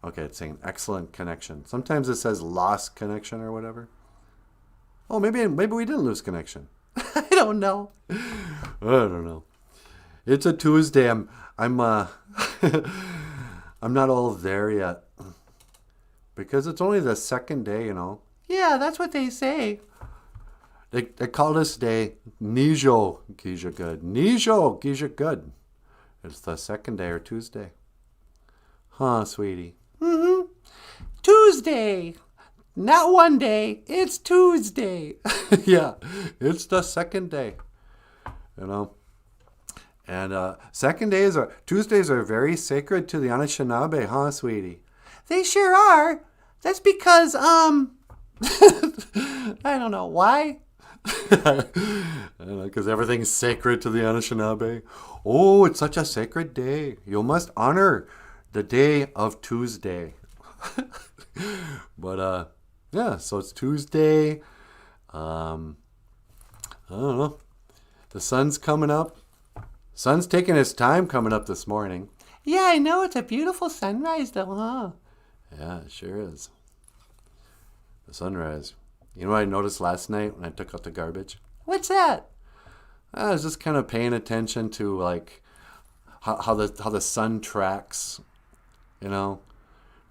Okay, it's saying excellent connection. Sometimes it says lost connection or whatever. Oh, maybe we didn't lose connection. I don't know. I don't know. It's a Tuesday. I'm I'm not all there yet because it's only the second day, you know. Yeah, that's what they say. They call this day Nijo Gija Good. Nijo Gija Good. It's the second day or Tuesday. Huh, sweetie? Mm-hmm. Tuesday. Not one day. It's Tuesday. Yeah, it's the second day. You know. And Tuesdays are very sacred to the Anishinaabe, huh, sweetie? They sure are. That's because, I don't know. Why? I don't know, because everything's sacred to the Anishinaabe. Oh, it's such a sacred day. You must honor the day of Tuesday. But, yeah, so it's Tuesday. I don't know. The sun's coming up. Sun's taking his time coming up this morning. Yeah, I know. It's a beautiful sunrise, though, huh? Yeah, it sure is. The sunrise. You know what I noticed last night when I took out the garbage? What's that? I was just kind of paying attention to like how the sun tracks. You know,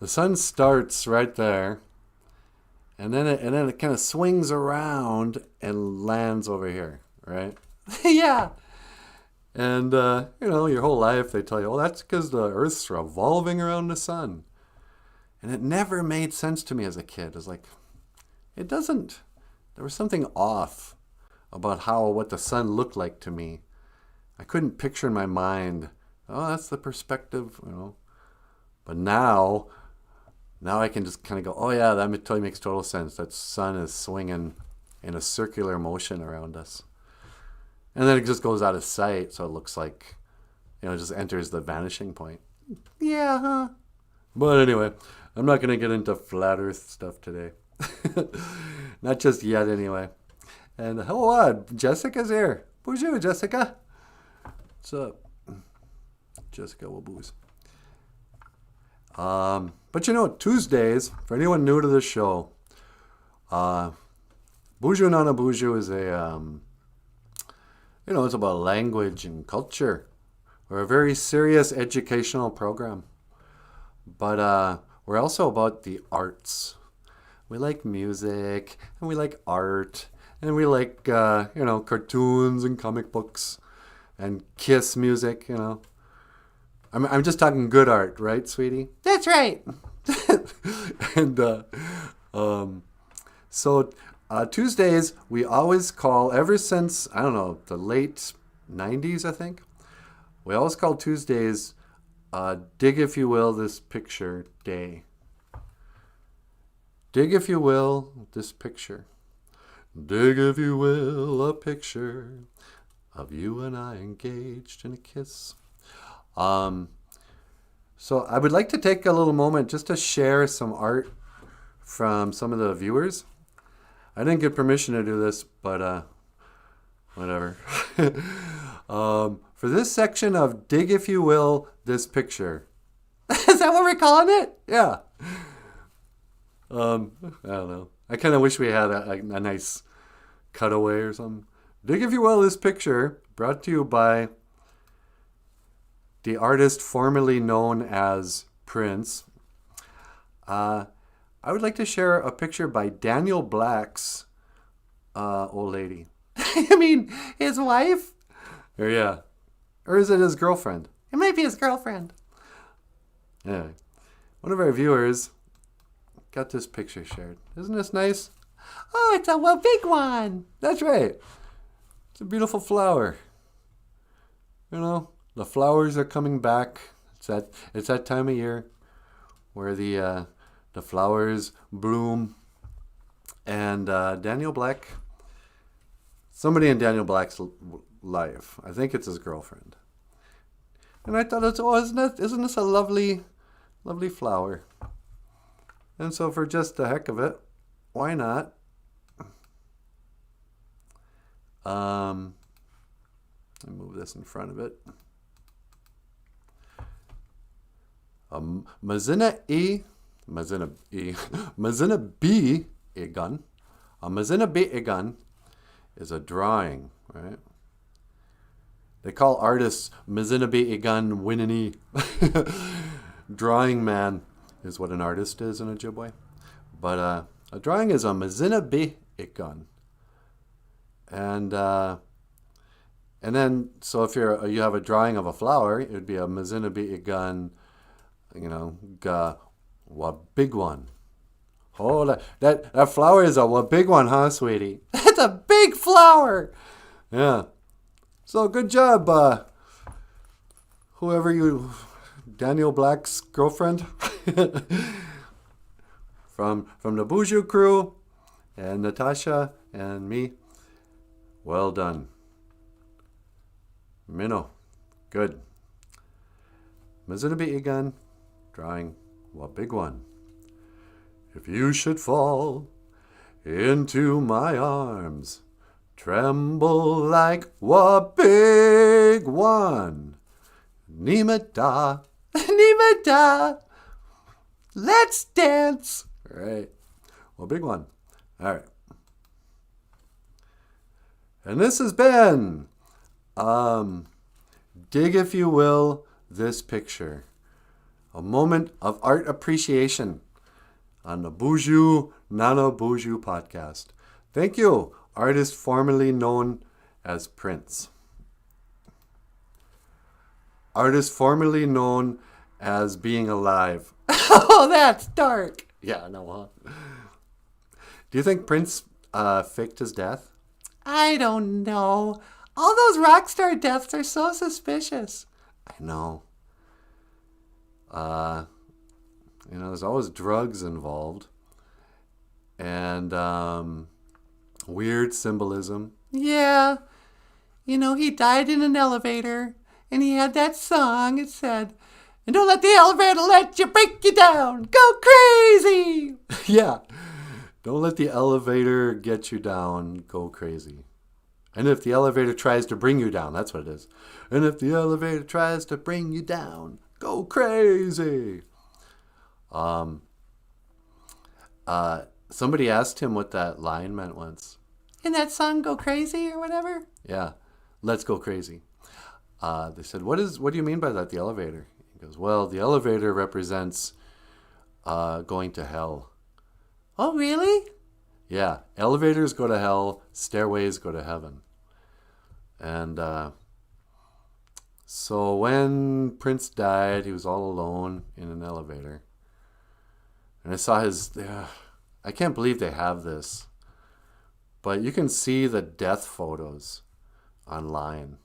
the sun starts right there, and then it kind of swings around and lands over here, right? Yeah. And, you know, your whole life they tell you, oh, that's because the Earth's revolving around the sun. And it never made sense to me as a kid. It was like, it doesn't, there was something off about what the sun looked like to me. I couldn't picture in my mind, oh, that's the perspective, you know. But now I can just kind of go, oh, yeah, that totally makes total sense. That sun is swinging in a circular motion around us. And then it just goes out of sight, so it looks like, you know, it just enters the vanishing point. Yeah, huh? But anyway, I'm not going to get into flat earth stuff today. Not just yet, anyway. And, oh, Jessica's here. Bonjour, Jessica. What's up? Jessica will booze. But, you know, Tuesdays, for anyone new to the show, Buju Nana Buju is a... you know, it's about language and culture. We're a very serious educational program. But we're also about the arts. We like music, and we like art, and we like, you know, cartoons and comic books, and Kiss music, you know. I'm just talking good art, right, sweetie? That's right. And so... Tuesdays, we always call, ever since, I don't know, the late 90s, I think, we always call Tuesdays Dig If You Will This Picture Day. Dig if you will this picture. Dig if you will a picture of you and I engaged in a kiss. So I would like to take a little moment just to share some art from some of the viewers. I didn't get permission to do this, but whatever. For this section of Dig If You Will This Picture. Is that what we're calling it? Yeah. I don't know. I kind of wish we had a nice cutaway or something. Dig If You Will This Picture, brought to you by the artist formerly known as Prince. I would like to share a picture by Daniel Black's old lady. I mean, his wife? Or yeah. Or is it his girlfriend? It might be his girlfriend. Yeah. One of our viewers got this picture shared. Isn't this nice? Oh, it's a big one. That's right. It's a beautiful flower. You know, the flowers are coming back. It's that time of year where the flowers bloom. And Daniel Black, somebody in Daniel Black's life, I think it's his girlfriend. And I thought, isn't this a lovely, lovely flower? And so for just the heck of it, why not? Let me move this in front of it. Mazina Mazina B Igun. A Mazina B Igun is a drawing, right? They call artists Mazina B Igun Winini. Drawing man is what an artist is in Ojibwe. But a drawing is a Mazina B Igun. And then, so if you have a drawing of a flower, it would be a Mazina B Igun, ga wa big one. Oh, that flower is a wa big one, huh, sweetie? It's a big flower. Yeah. So good job, whoever Daniel Black's girlfriend from the Buju crew, and Natasha and me. Well done. Minnow. Good. Mazinabi Igan, drawing wa big one. If you should fall into my arms, tremble like wa big one. Nimada, Nimada, let's dance. All right. Well, big one. All right. And this has been, dig if you will, this picture. A moment of art appreciation on the Buju Nana Buju podcast. Thank you, artist formerly known as Prince. Artist formerly known as being alive. Oh, that's dark. Yeah, no, huh? Do you think Prince faked his death? I don't know. All those rock star deaths are so suspicious. I know. There's always drugs involved. And weird symbolism. Yeah. He died in an elevator. And he had that song. It said, "And don't let the elevator let you break you down. Go crazy." Yeah. Don't let the elevator get you down. Go crazy. And if the elevator tries to bring you down, that's what it is. And if the elevator tries to bring you down, go crazy. Somebody asked him what that line meant once. In that song, Go Crazy or whatever? Yeah. Let's go crazy. They said, what do you mean by that, the elevator? He goes, well, the elevator represents going to hell. Oh, really? Yeah. Elevators go to hell. Stairways go to heaven. And so when Prince died, he was all alone in an elevator. And I saw I can't believe they have this. But you can see the death photos online.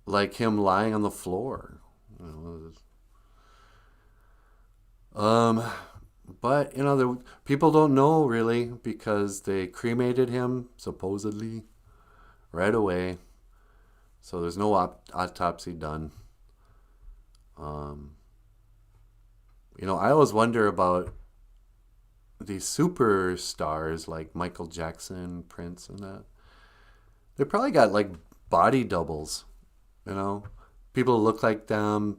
Like him lying on the floor. But, people don't know really because they cremated him, supposedly, right away. So there's no autopsy done. I always wonder about these superstars like Michael Jackson, Prince, and that. They probably got like body doubles, People look like them,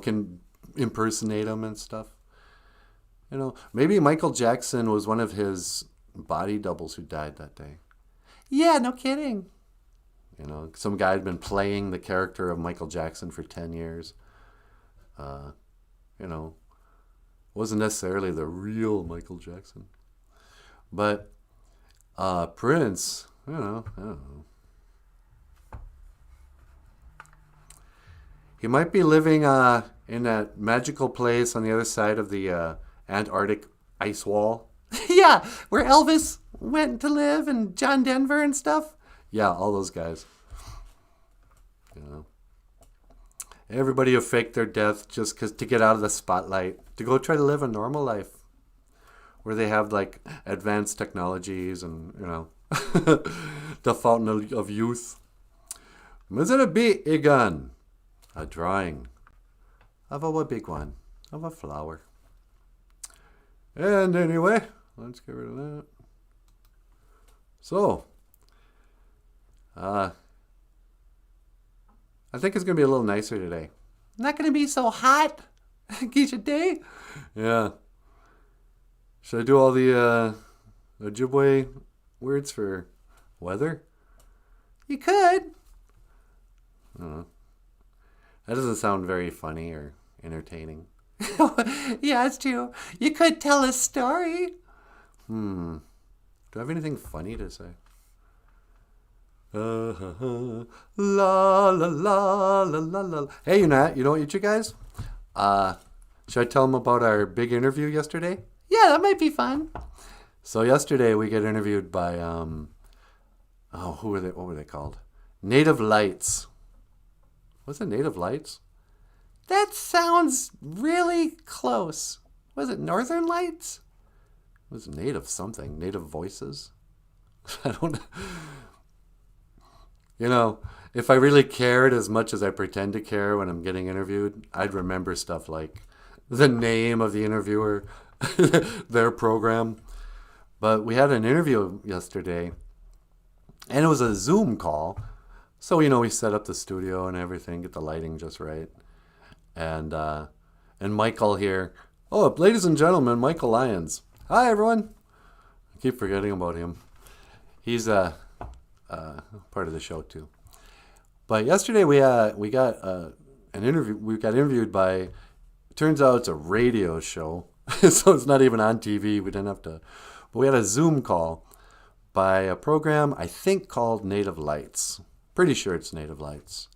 can impersonate them and stuff. Maybe Michael Jackson was one of his body doubles who died that day. Yeah, no kidding. Some guy had been playing the character of Michael Jackson for 10 years. Wasn't necessarily the real Michael Jackson. But Prince, I don't know. He might be living in that magical place on the other side of the Antarctic ice wall. Yeah, where Elvis went to live and John Denver and stuff. Yeah, all those guys. Everybody who faked their death just to get out of the spotlight, to go try to live a normal life where they have like advanced technologies and, the fountain of youth. Mazina B Igan, a drawing of a big one, of a flower. And anyway, let's get rid of that. So, I think it's going to be a little nicer today. Not going to be so hot. Geisha day. Yeah. Should I do all the Ojibwe words for weather? You could. I don't know. That doesn't sound very funny or entertaining. Yeah, it's true. You could tell a story. Do I have anything funny to say? La la la la la la. Hey, you know what, you guys? Should I tell them about our big interview yesterday? Yeah, that might be fun. So yesterday we get interviewed by who were they? What were they called? Native Lights. Was it Native Lights? That sounds really close. Was it Northern Lights? It was Native something. Native Voices? I don't know. You know, if I really cared as much as I pretend to care when I'm getting interviewed, I'd remember stuff like the name of the interviewer, their program. But we had an interview yesterday, and it was a Zoom call. So, we set up the studio and everything, get the lighting just right. And Michael here. Oh, ladies and gentlemen, Michael Lyons. Hi, everyone. I keep forgetting about him. He's part of the show too. But yesterday we got an interview. We got interviewed by. Turns out it's a radio show, so it's not even on TV. We didn't have to. But we had a Zoom call by a program I think called Native Lights. Pretty sure it's Native Lights.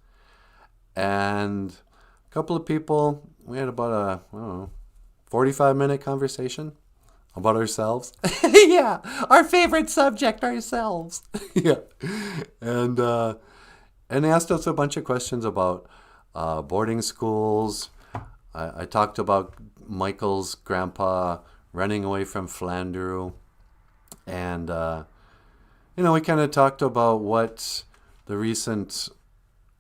And a couple of people. We had about a 45-minute conversation about ourselves. Yeah, our favorite subject, ourselves. Yeah, and they asked us a bunch of questions about boarding schools. I talked about Michael's grandpa running away from Flandreau, and we kind of talked about what the recent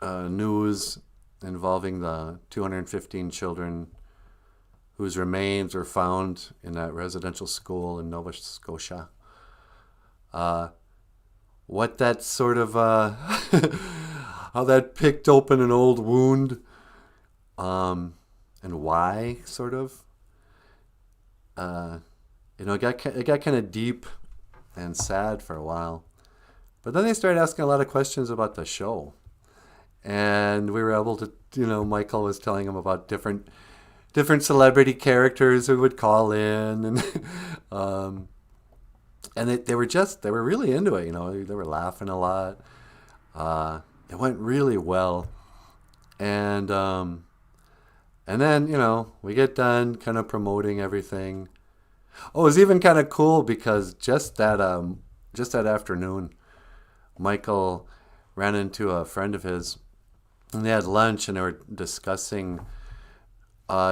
news involving the 215 children whose remains were found in that residential school in Nova Scotia. What that sort of, how that picked open an old wound, and why, sort of. It got kind of deep and sad for a while. But then they started asking a lot of questions about the show. And we were able to, Michael was telling them about different celebrity characters who would call in, and they were really into it. They were laughing a lot. It went really well, and then we get done kind of promoting everything. Oh, it was even kind of cool because just that afternoon, Michael ran into a friend of his, and they had lunch, and they were discussing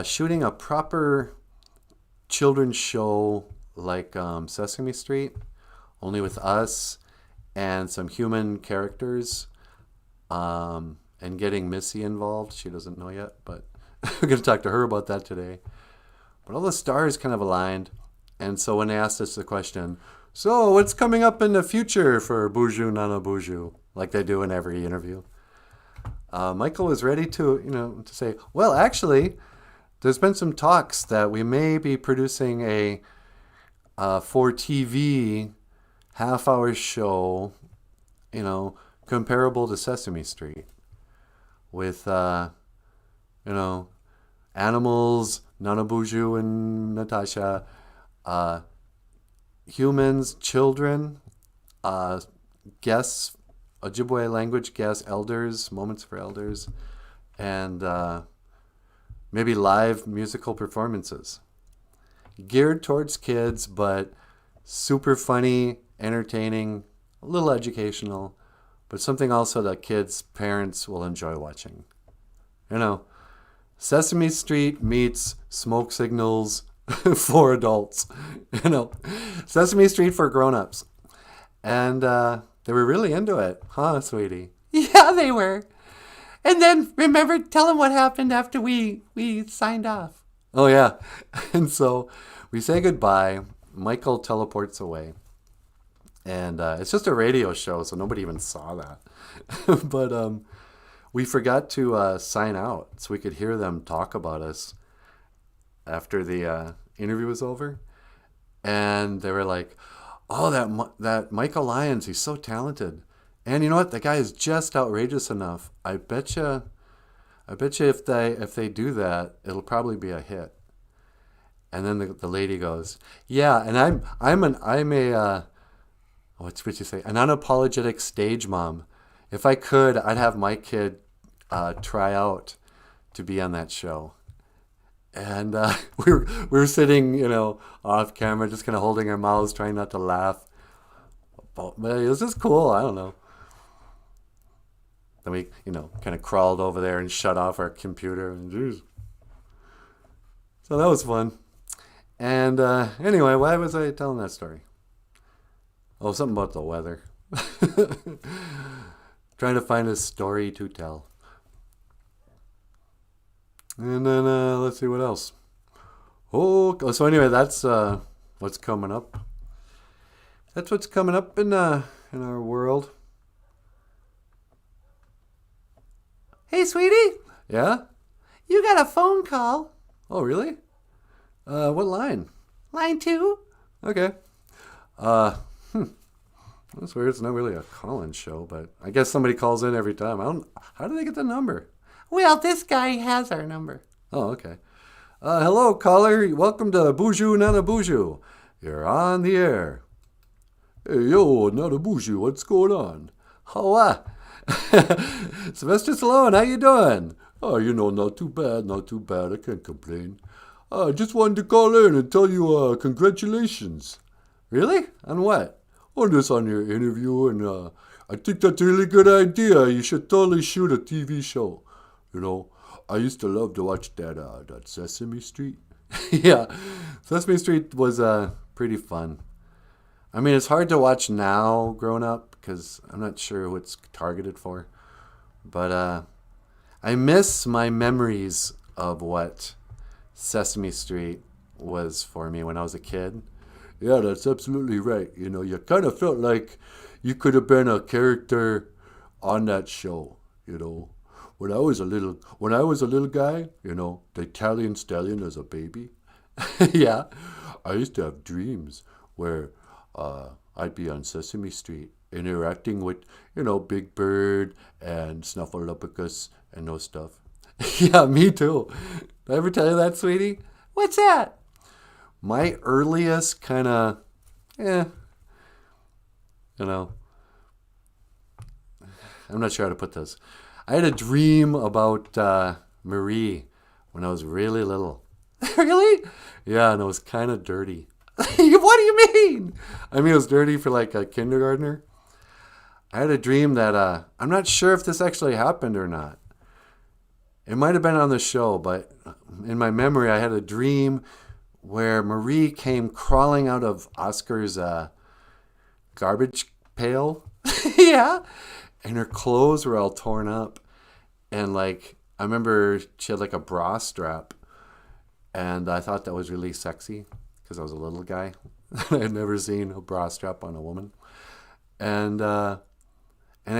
shooting a proper children's show like Sesame Street, only with us and some human characters, and getting Missy involved. She doesn't know yet, but we're going to talk to her about that today. But all the stars kind of aligned, and so when they asked us the question, so what's coming up in the future for Buju Nana Buju, like they do in every interview, Michael was ready to say, well, actually, there's been some talks that we may be producing a for TV half-hour show, comparable to Sesame Street, with animals, Nana Buju and Natasha, humans, children, guests, Ojibwe language guests, elders, moments for elders, and maybe live musical performances geared towards kids, but super funny, entertaining, a little educational, but something also that kids' parents will enjoy watching. Sesame Street meets Smoke Signals for adults. Sesame Street for grown-ups. And they were really into it, huh, sweetie? Yeah, they were. And then, remember, tell them what happened after we signed off. Oh, yeah. And so we say goodbye. Michael teleports away. And it's just a radio show, so nobody even saw that. But we forgot to sign out so we could hear them talk about us after the interview was over. And they were like, "Oh, that Michael Lyons, he's so talented. And you know what? The guy is just outrageous enough. I bet you if they do that, it'll probably be a hit." And then the lady goes, "Yeah, and I'm a what's what you say? An unapologetic stage mom. If I could, I'd have my kid try out to be on that show." And we were sitting, off camera, just kind of holding our mouths, trying not to laugh. But it was just cool. I don't know. Then we, kind of crawled over there and shut off our computer. And geez. So that was fun. And anyway, why was I telling that story? Oh, something about the weather. Trying to find a story to tell. And then let's see what else. Oh, so anyway, that's what's coming up. That's what's coming up in our world. Hey, sweetie. Yeah? You got a phone call. Oh, really? What line? Line 2. Okay. That's weird. It's not really a call-in show, but I guess somebody calls in every time. How do they get the number? Well, this guy has our number. Oh, okay. Hello, caller. Welcome to Buju Nana Buju. You're on the air. Hey, yo, Nana Buju, what's going on? Oh, Sylvester Stallone, how you doing? Oh, not too bad, not too bad. I can't complain. I just wanted to call in and tell you congratulations. Really? On what? On your interview, and I think that's a really good idea. You should totally shoot a TV show. I used to love to watch that Sesame Street. Yeah, Sesame Street was pretty fun. I mean, it's hard to watch now, grown up, because I'm not sure who it's targeted for. But I miss my memories of what Sesame Street was for me when I was a kid. Yeah, that's absolutely right. You kind of felt like you could have been a character on that show. When I was a little guy, the Italian stallion as a baby. Yeah, I used to have dreams where I'd be on Sesame Street interacting with, Big Bird and Snuffleupagus and those stuff. Yeah, me too. Did I ever tell you that, sweetie? What's that? My earliest kind of, I'm not sure how to put this. I had a dream about Marie when I was really little. Really? Yeah, and it was kind of dirty. What do you mean? I mean, it was dirty for like a kindergartner. I had a dream that, I'm not sure if this actually happened or not. It might have been on the show, but in my memory, I had a dream where Marie came crawling out of Oscar's garbage pail. Yeah. And her clothes were all torn up. And I remember she had a bra strap. And I thought that was really sexy because I was a little guy. I had never seen a bra strap on a woman. And I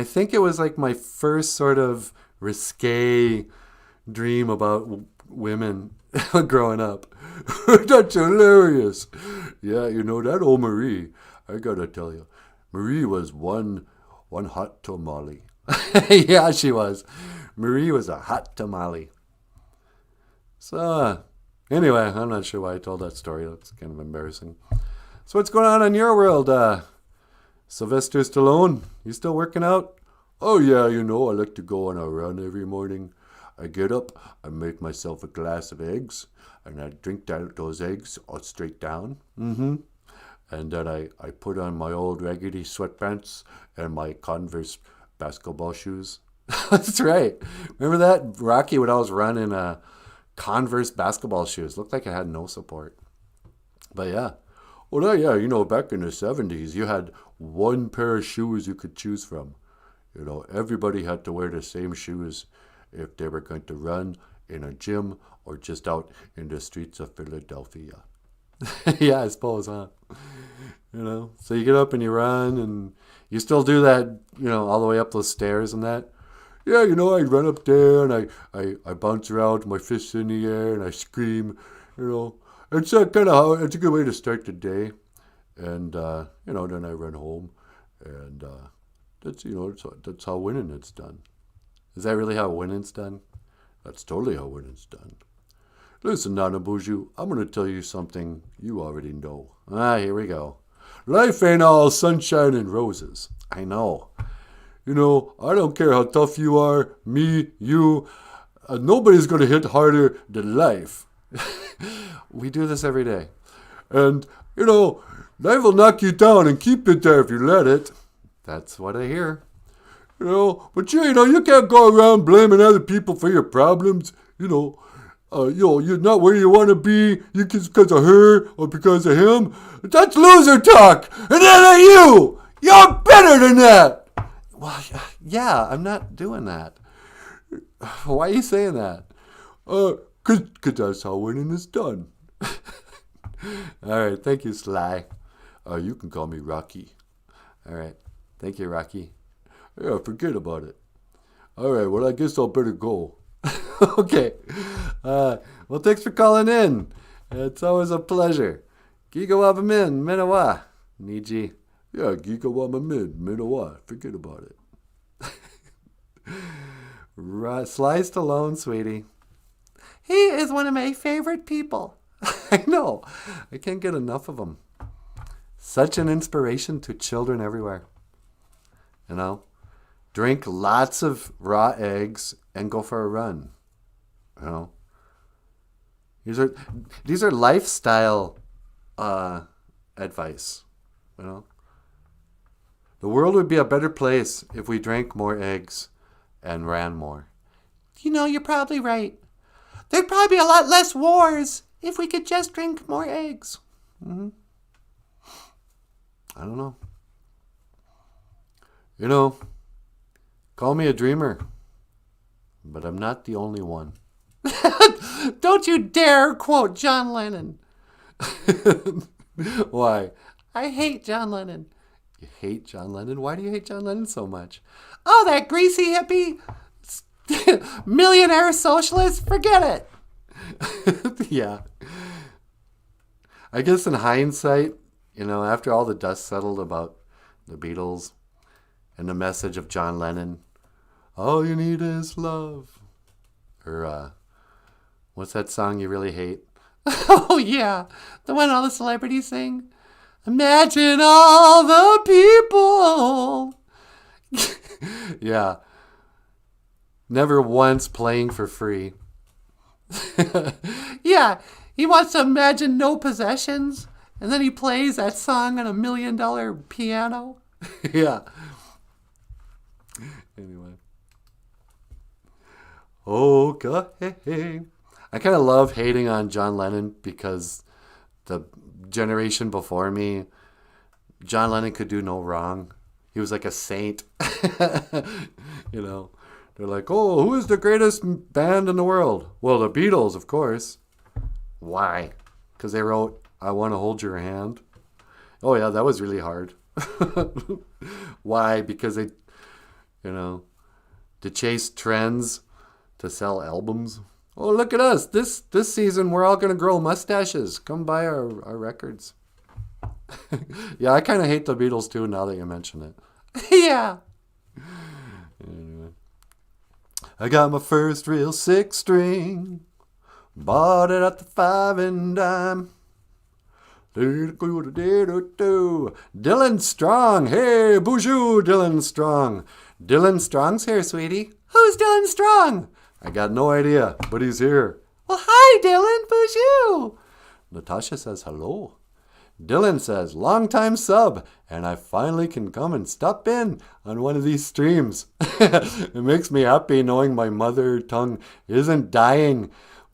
think it was my first sort of risque dream about women growing up. That's hilarious. Yeah, that old Marie. I gotta tell you, Marie was one hot tamale. Yeah, she was. Marie was a hot tamale. So, anyway, I'm not sure why I told that story. That's kind of embarrassing. So what's going on in your world, Sylvester Stallone? You still working out? Oh, yeah, I like to go on a run every morning. I get up, I make myself a glass of eggs, and I drink those eggs all straight down. Mm-hmm. And then I put on my old raggedy sweatpants and my Converse basketball shoes. That's right. Remember that? Rocky would always run in Converse basketball shoes. Looked like it had no support. But yeah. Well, yeah, back in the 70s, you had one pair of shoes you could choose from. Everybody had to wear the same shoes if they were going to run in a gym or just out in the streets of Philadelphia. Yeah, I suppose, huh? So you get up and you run and you still do that, all the way up those stairs and that. Yeah, I run up there and I bounce around with my fists in the air and I scream. It's it's a good way to start the day. And then I run home, and that's how winning it's done. Is that really how winning's done? That's totally how winning's done. Listen, Nana Buju, I'm going to tell you something you already know. Here we go. Life ain't all sunshine and roses. I know. I don't care how tough you are, me, you. Nobody's going to hit harder than life. We do this every day. And, life will knock you down and keep you there if you let it. That's what I hear. But you can't go around blaming other people for your problems. You're not where you want to be because of her or because of him. That's loser talk. And that ain't you. You're better than that. Well, yeah, I'm not doing that. Why are you saying that? Cause that's how winning is done. All right, thank you, Sly. You can call me Rocky. All right, thank you, Rocky. Yeah, forget about it. All right, well, I guess I'll better go. Okay. Well, thanks for calling in. It's always a pleasure. Gigawa min, minawa. Niji. Yeah, gigawa min, minawa. Forget about it. Sly Stallone, sweetie. He is one of my favorite people. I know. I can't get enough of him. Such an inspiration to children everywhere. Drink lots of raw eggs and go for a run. These are lifestyle advice. The world would be a better place if we drank more eggs and ran more. You're probably right. There'd probably be a lot less wars if we could just drink more eggs. Mm-hmm. I don't know. Call me a dreamer, but I'm not the only one. Don't you dare quote John Lennon. Why? I hate John Lennon. You hate John Lennon? Why do you hate John Lennon so much? Oh, that greasy hippie millionaire socialist? Forget it. Yeah. I guess in hindsight, after all the dust settled about the Beatles and the message of John Lennon, all you need is love. Or, what's that song you really hate? Oh, yeah. The one all the celebrities sing. Imagine all the people. Yeah. Never once playing for free. Yeah. He wants to imagine no possessions. And then he plays that song on $1 million piano. Yeah. Anyway. Okay. I kind of love hating on John Lennon because the generation before me, John Lennon could do no wrong. He was like a saint. They're like, oh, who is the greatest band in the world? Well, the Beatles, of course. Why? Because they wrote I Want to Hold Your Hand. Oh, yeah, that was really hard. Why? Because they, to chase trends, to sell albums. Oh, look at us. This season, we're all going to grow mustaches. Come buy our records. Yeah, I kind of hate the Beatles, too, now that you mention it. Yeah. Anyway. I got my first real 6-string. Bought it at the 5 and dime. Dylan Strong. Hey, bonjour, Dylan Strong. Dylan Strong's here, sweetie. Who's Dylan Strong? I got no idea, but he's here. Well, hi, Dylan. Bonjour. Natasha says hello. Dylan says, long time sub, and I finally can come and stop in on one of these streams. It makes me happy knowing my mother tongue isn't dying.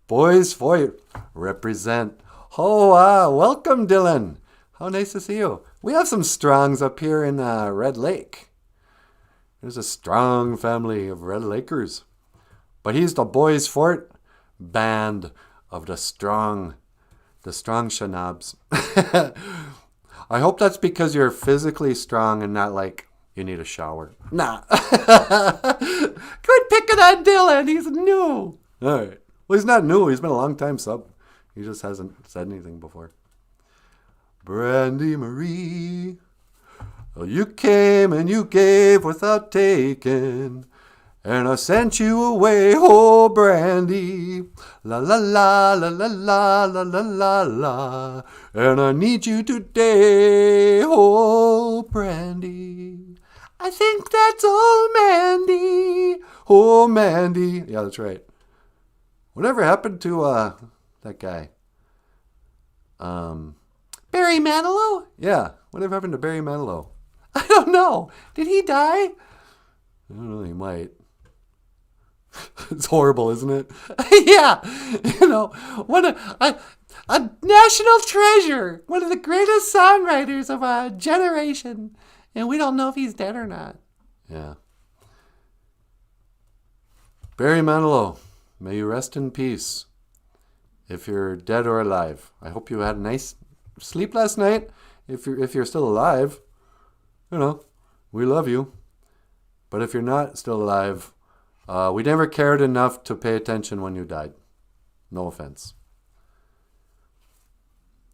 Boys for represent. Oh, welcome, Dylan. How nice to see you. We have some Strongs up here in Red Lake. There's a strong family of Red Lakers. But he's the Boys Fort band of the strong Shanabs. I hope that's because you're physically strong and not like You need a shower. Nah. Quit picking on Dylan. He's new. All right. Well, he's not new. He's been a long time sub. He just hasn't said anything before. Brandy Marie, oh, you came and you gave without taking, and I sent you away, oh Brandy, la la la la la la la la la la, and I need you today, oh Brandy. I think that's old Mandy, oh Mandy. Yeah, that's right. Whatever happened to that guy? Barry Manilow? Yeah, whatever happened to Barry Manilow? I don't know. Did he die? I don't know, he might. It's horrible, isn't it? Yeah, a national treasure, one of the greatest songwriters of a generation, and we don't know if he's dead or not. Yeah. Barry Manilow, may you rest in peace. If you're dead or alive, I hope you had a nice sleep last night. If you're still alive, we love you. But if you're not still alive, we never cared enough to pay attention when you died. No offense.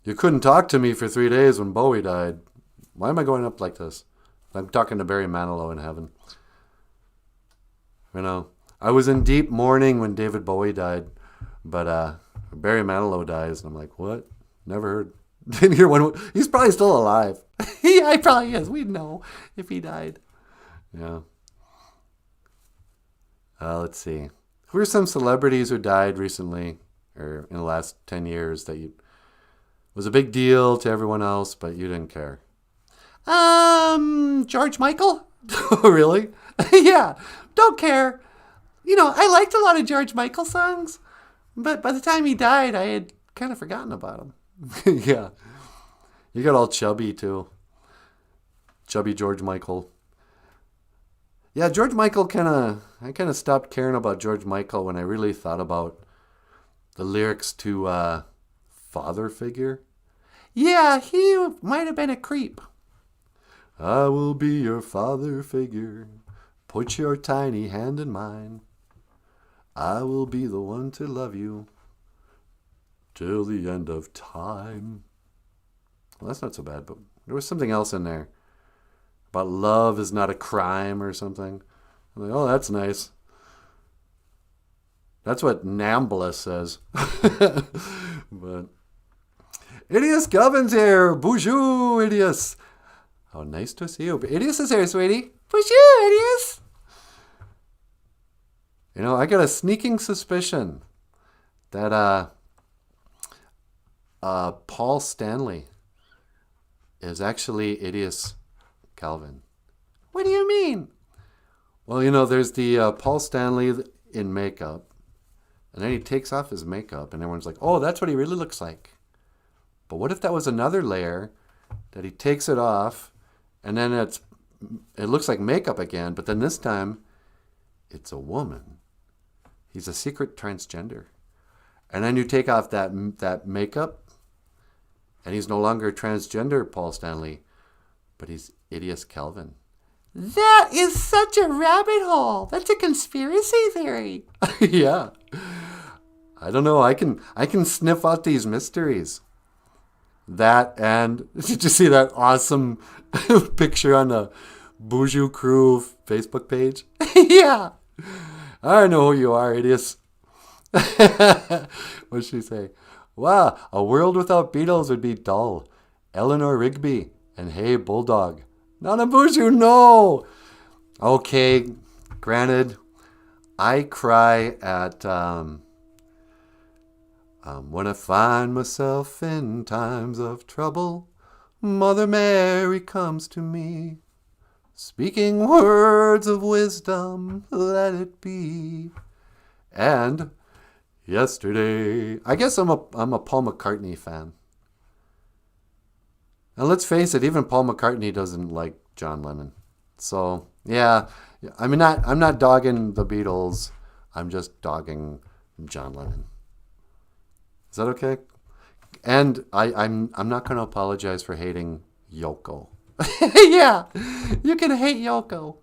You couldn't talk to me for 3 days when Bowie died. Why am I going up like this? I'm talking to Barry Manilow in heaven. I was in deep mourning when David Bowie died, but Barry Manilow dies, and I'm like, what? Never heard. Didn't hear one. He's probably still alive. Yeah, he probably is. We'd know if he died. Yeah. Let's see. Who are some celebrities who died recently or in the last 10 years that was a big deal to everyone else, but you didn't care? George Michael? Really? Yeah. Don't care. I liked a lot of George Michael songs, but by the time he died, I had kind of forgotten about him. Yeah. You got all chubby, too. Chubby George Michael. Yeah, George Michael I kind of stopped caring about George Michael when I really thought about the lyrics to Father Figure. Yeah, he might have been a creep. I will be your father figure. Put your tiny hand in mine. I will be the one to love you till the end of time. Well, that's not so bad, but there was something else in there about love is not a crime or something. I'm like, oh, that's nice. That's what Nambla says. But Idius Govins here. Bonjour, Idius. How nice to see you. Idius is here, sweetie. Bonjour, Idius. I got a sneaking suspicion that Paul Stanley is actually Idius Calvin. What do you mean? Well, there's the Paul Stanley in makeup, and then he takes off his makeup, and everyone's like, oh, that's what he really looks like. But what if that was another layer that he takes it off, and then it looks like makeup again, but then this time it's a woman. He's a secret transgender. And then you take off that makeup, and he's no longer transgender Paul Stanley, but he's Idius Calvin. That is such a rabbit hole. That's a conspiracy theory. Yeah. I don't know. I can sniff out these mysteries. That, and did you see that awesome picture on the Boujou Crew Facebook page? Yeah. I know who you are, Idius. What'd she say? Wow, a world without Beatles would be dull. Eleanor Rigby and Hey Bulldog. Nana Boujou, no! Okay, granted, I cry at when I find myself in times of trouble, Mother Mary comes to me, speaking words of wisdom, let it be. And yesterday, I guess I'm a Paul McCartney fan. And let's face it, even Paul McCartney doesn't like John Lennon. So yeah, I'm not dogging the Beatles. I'm just dogging John Lennon. Is that okay? And I'm not going to apologize for hating Yoko. Yeah, you can hate Yoko.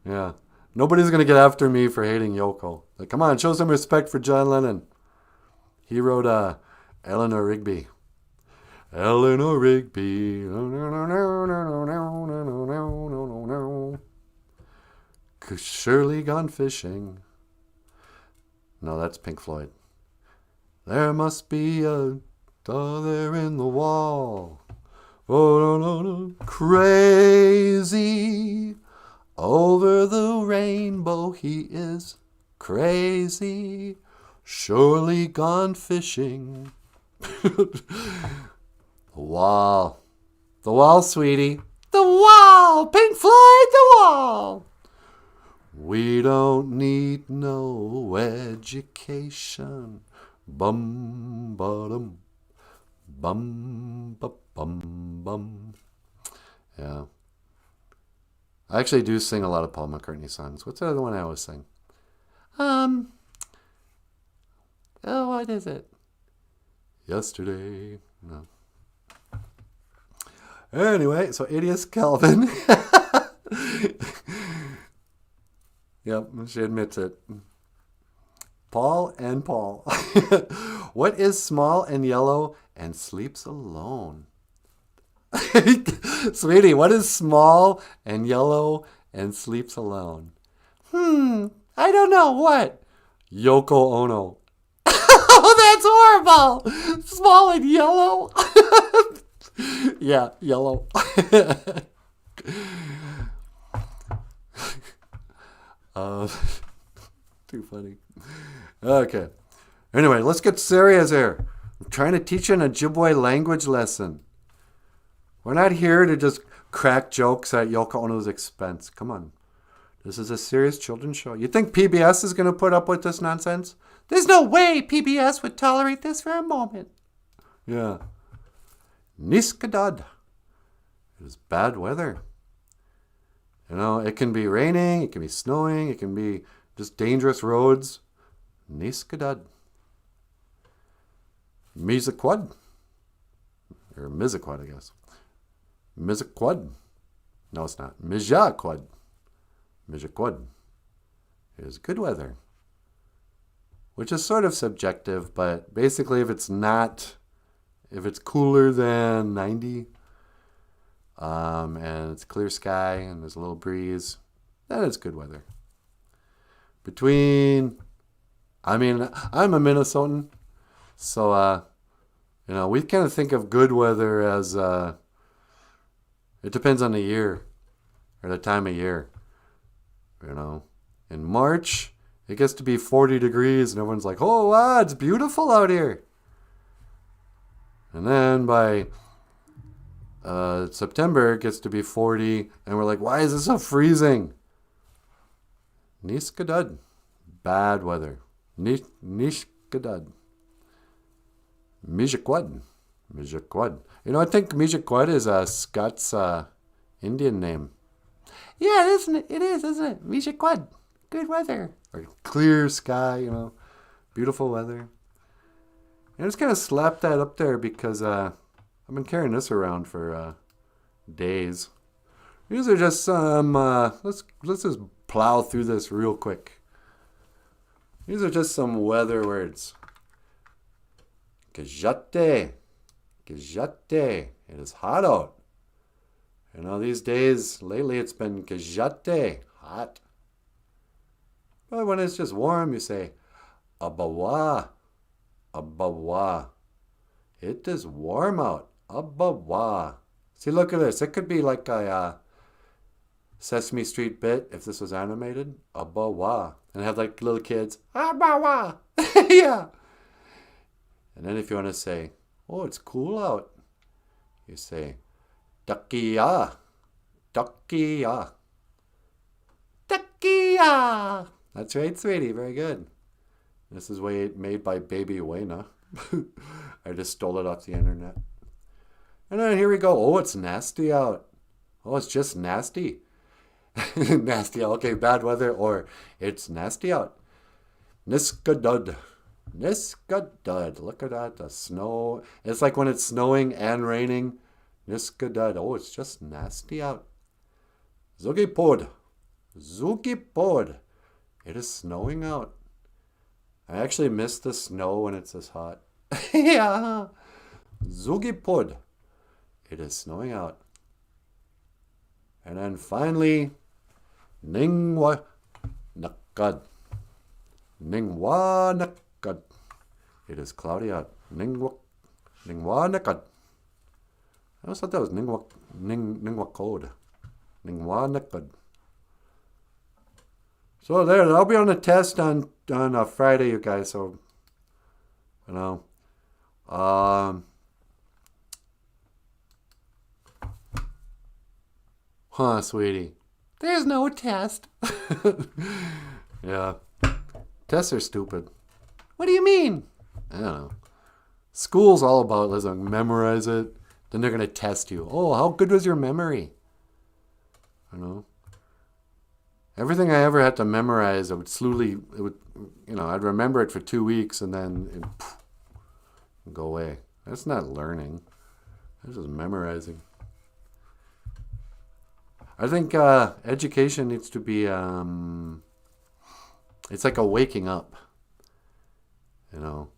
Yeah, nobody's gonna get after me for hating Yoko. Like, come on, show some respect for John Lennon. He wrote Eleanor Rigby. Eleanor Rigby. Surely gone fishing. No, that's Pink Floyd. There must be a star there in the wall. Oh, no. Crazy. Over the rainbow he is crazy. Surely gone fishing. The Wall. The Wall, sweetie. The Wall. Pink Floyd, The Wall. We don't need no education. Bum bum bum bum bum. Yeah. I actually do sing a lot of Paul McCartney songs. What's the other one I always sing? Oh, what is it? Yesterday. No. Anyway, so Adious Calvin. Yep, she admits it. Paul and Paul. What is small and yellow and sleeps alone? Sweetie, what is small and yellow and sleeps alone? I don't know. What? Yoko Ono. Oh, that's horrible. Small and yellow. Yeah, yellow. Too funny. Okay. Anyway, let's get serious here. I'm trying to teach you an Ojibwe language lesson. We're not here to just crack jokes at Yoko Ono's expense. Come on. This is a serious children's show. You think PBS is going to put up with this nonsense? There's no way PBS would tolerate this for a moment. Yeah. Niskadad. It is bad weather. You know, it can be raining, it can be snowing, it can be just dangerous roads. Niskadad. Mizaquad. Or Mizaquad, I guess. Mizaquad. No, it's not. Mijaquad. Mijaquad is good weather. Which is sort of subjective, but basically if it's cooler than 90, and it's clear sky and there's a little breeze, then it's good weather. I'm a Minnesotan, so, we kind of think of good weather as, it depends on the year, or the time of year. In March, it gets to be 40 degrees and everyone's like, oh, wow, it's beautiful out here. And then by September, it gets to be 40 and we're like, why is it so freezing? Niskadad. Bad weather. Nishkadad. Mijaquad. Mijaquad. I think Mijaquad is a Scots Indian name. Yeah, it is, isn't it? Mijaquad. Good weather. Or clear sky, beautiful weather. And I just kind of slapped that up there because I've been carrying this around for days. These are just some, let's just plow through this real quick. These are just some weather words. Gajate. Gajate. It is hot out. These days, lately it's been gajate. Hot. But when it's just warm, you say, abawa. Abawa. It is warm out. Abawa. See, look at this. It could be like a Sesame Street bit if this was animated. Abawa. And have like little kids. Abawa. Yeah. And then if you want to say, oh, it's cool out, you say, takiya. Takiya. Takiya. That's right, sweetie. Very good. This is made by Baby Wayna. I just stole it off the internet. And then here we go. Oh, it's nasty out. Oh, it's just nasty. Nasty out. Okay, bad weather or it's nasty out. Niskadud. Niskadud. Look at that. The snow. It's like when it's snowing and raining. Niskadad. Oh, it's just nasty out. Zugipod. Zugipod. It is snowing out. I actually miss the snow when it's this hot. Yeah. Zugipod. It is snowing out. And then finally, Ningwa Nakad. Ningwa Nakad. It is cloudy out. Ningwa Nakad. I always thought that was Ningwa Code. Ningwa Nakad. So there, I'll be on a test on Friday, you guys. So, you know, sweetie, there's no test. Yeah, tests are stupid. What do you mean? I don't know. School's all about, listen, memorize it. Then they're gonna test you. Oh, how good was your memory? You know. Everything I ever had to memorize, I'd remember it for 2 weeks and then it'd go away. That's not learning. That's just memorizing. I think education needs to be, it's like a waking up, you know.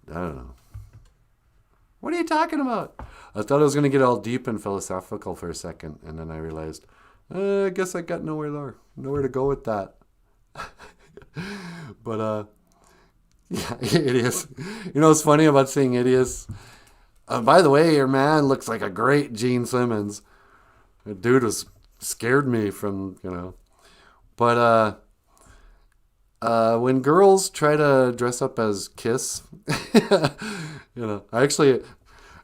I don't know. What are you talking about? I thought I was going to get all deep and philosophical for a second, and then I realized, I guess I got nowhere to go with that. But, yeah, Idiots. You know what's funny about seeing Idiots? By the way, your man looks like a great Gene Simmons. The dude scared me from, But, when girls try to dress up as Kiss, I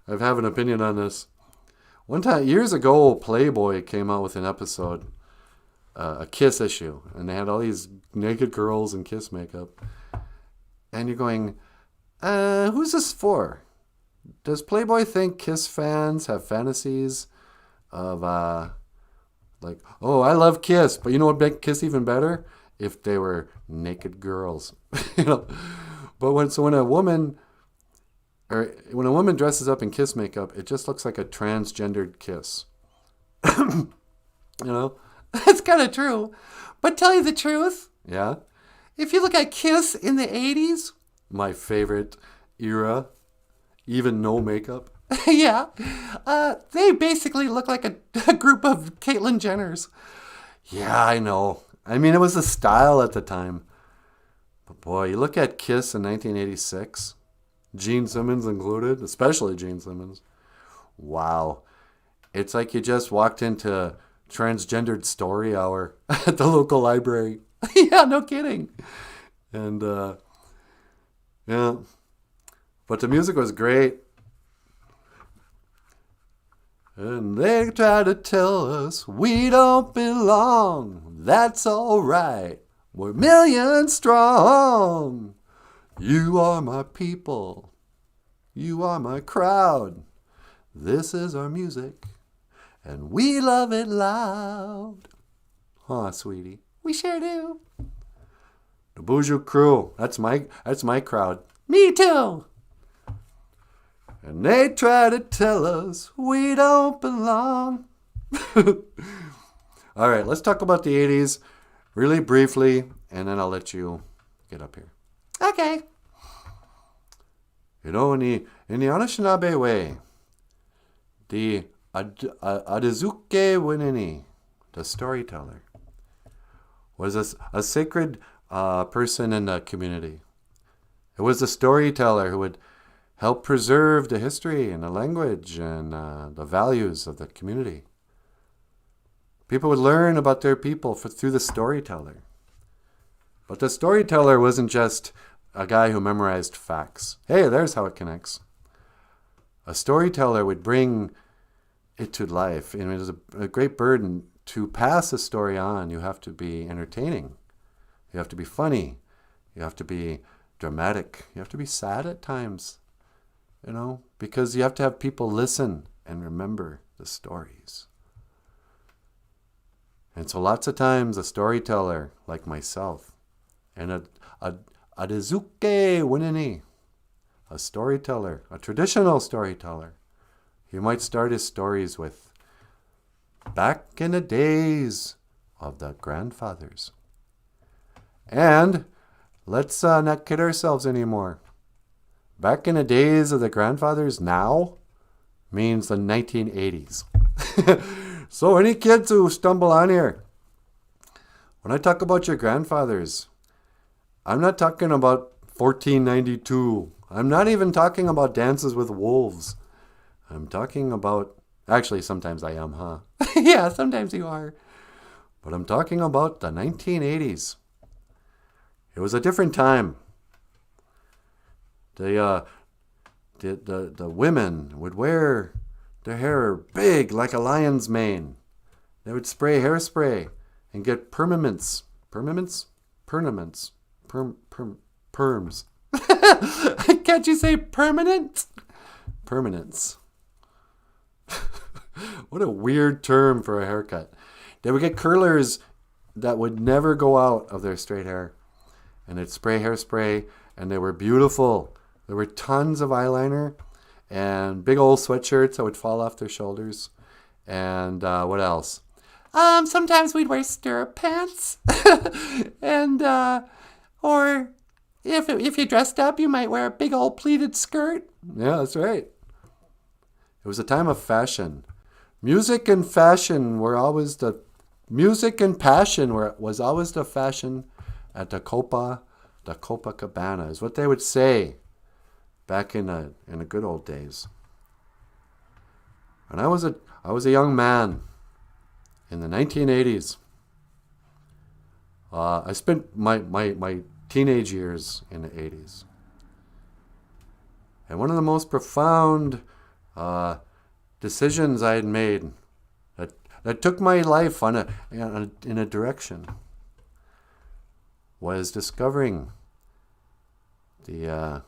have an opinion on this. One time, years ago, Playboy came out with an episode, a Kiss issue, and they had all these naked girls in Kiss makeup. And you're going, who's this for? Does Playboy think Kiss fans have fantasies of, like, oh, I love Kiss, but you know what make Kiss even better? If they were naked girls. But when a woman dresses up in Kiss makeup, it just looks like a transgendered Kiss. That's kind of true. But tell you the truth, yeah, if you look at Kiss in the 80s, my favorite era, even no makeup, yeah, they basically look like a group of Caitlyn Jenners. Yeah, I know. I mean, it was the style at the time. But boy, you look at Kiss in 1986, Gene Simmons included, especially Gene Simmons. Wow. It's like you just walked into transgendered story hour at the local library. Yeah, no kidding. And, yeah. But the music was great. And they try to tell us we don't belong. That's all right. We're millions strong. You are my people. You are my crowd. This is our music. And we love it loud. Huh, sweetie? We sure do. The Boozhoo Crew. That's my crowd. Me too. And they try to tell us we don't belong. All right, let's talk about the 80s really briefly, and then I'll let you get up here. Okay. In the Anishinaabe way, the Adizuke Winini, the storyteller, was a sacred person in the community. It was the storyteller who would help preserve the history and the language and the values of the community. People would learn about their people through the storyteller. But the storyteller wasn't just a guy who memorized facts. Hey, there's how it connects. A storyteller would bring it to life. And it is a great burden to pass a story on. You have to be entertaining. You have to be funny. You have to be dramatic. You have to be sad at times. Because you have to have people listen and remember the stories. And so lots of times a storyteller like myself and a Adizuke Winini, a storyteller, a traditional storyteller. He might start his stories with, back in the days of the grandfathers. And let's not kid ourselves anymore. Back in the days of the grandfathers now means the 1980s. So any kids who stumble on here, when I talk about your grandfathers, I'm not talking about 1492. I'm not even talking about Dances with Wolves. I'm talking about, actually sometimes I am, huh? Yeah, sometimes you are. But I'm talking about the 1980s. It was a different time. The women would wear their hair big like a lion's mane. They would spray hairspray and get permanents. Permanents? Permanents. Perms. Can't you say permanent? Permanents. What a weird term for a haircut. They would get curlers that would never go out of their straight hair. And they'd spray hairspray, and they were beautiful. There were tons of eyeliner and big old sweatshirts that would fall off their shoulders. And what else? Sometimes we'd wear stirrup pants. And, or if you dressed up, you might wear a big old pleated skirt. Yeah, that's right. It was a time of fashion. Music and fashion were always the... Music and passion was always the fashion at the Copacabana, is what they would say back in the good old days. And I was a young man in the 1980s. I spent my teenage years in the 80s. And one of the most profound decisions I had made that took my life in a direction was discovering the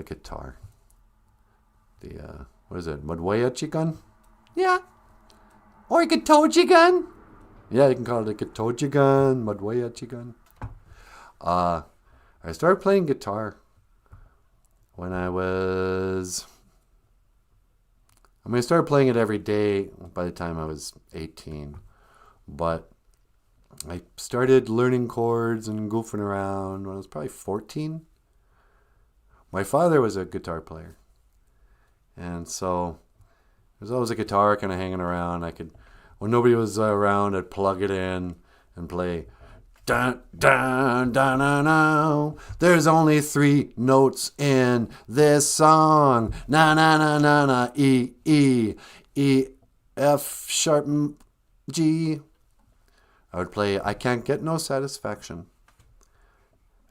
guitar. What is it? Madhwayachi gun? Yeah. Or Gitoji gun? Yeah, you can call it a Gitoji gun, Madhwayachi gun. I started playing guitar when I started playing it every day by the time I was 18. But I started learning chords and goofing around when I was probably 14. My father was a guitar player. And so there was always a guitar kind of hanging around. When nobody was around, I'd plug it in and play. Dun, dun, dun, dun, dun. There's only 3 notes in this song. Na, na, na, na, na, E, E, E, F sharp, G. I would play I Can't Get No Satisfaction.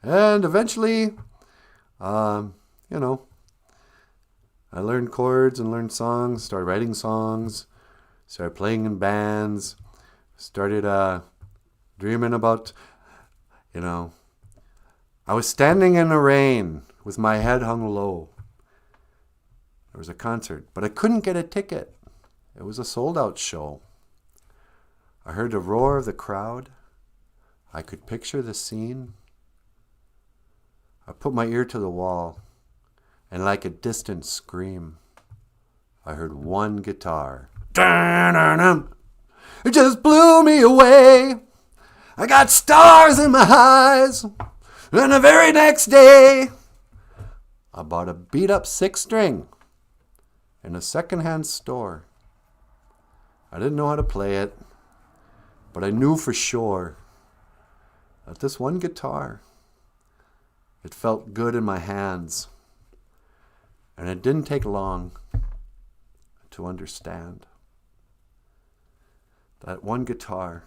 And eventually, I learned chords and learned songs, started writing songs, started playing in bands, started dreaming about, I was standing in the rain with my head hung low. There was a concert, but I couldn't get a ticket. It was a sold-out show. I heard the roar of the crowd. I could picture the scene. I put my ear to the wall, and like a distant scream, I heard one guitar. It just blew me away. I got stars in my eyes. And the very next day, I bought a beat-up 6-string in a second-hand store. I didn't know how to play it, but I knew for sure that this one guitar, it felt good in my hands. And it didn't take long to understand. That one guitar,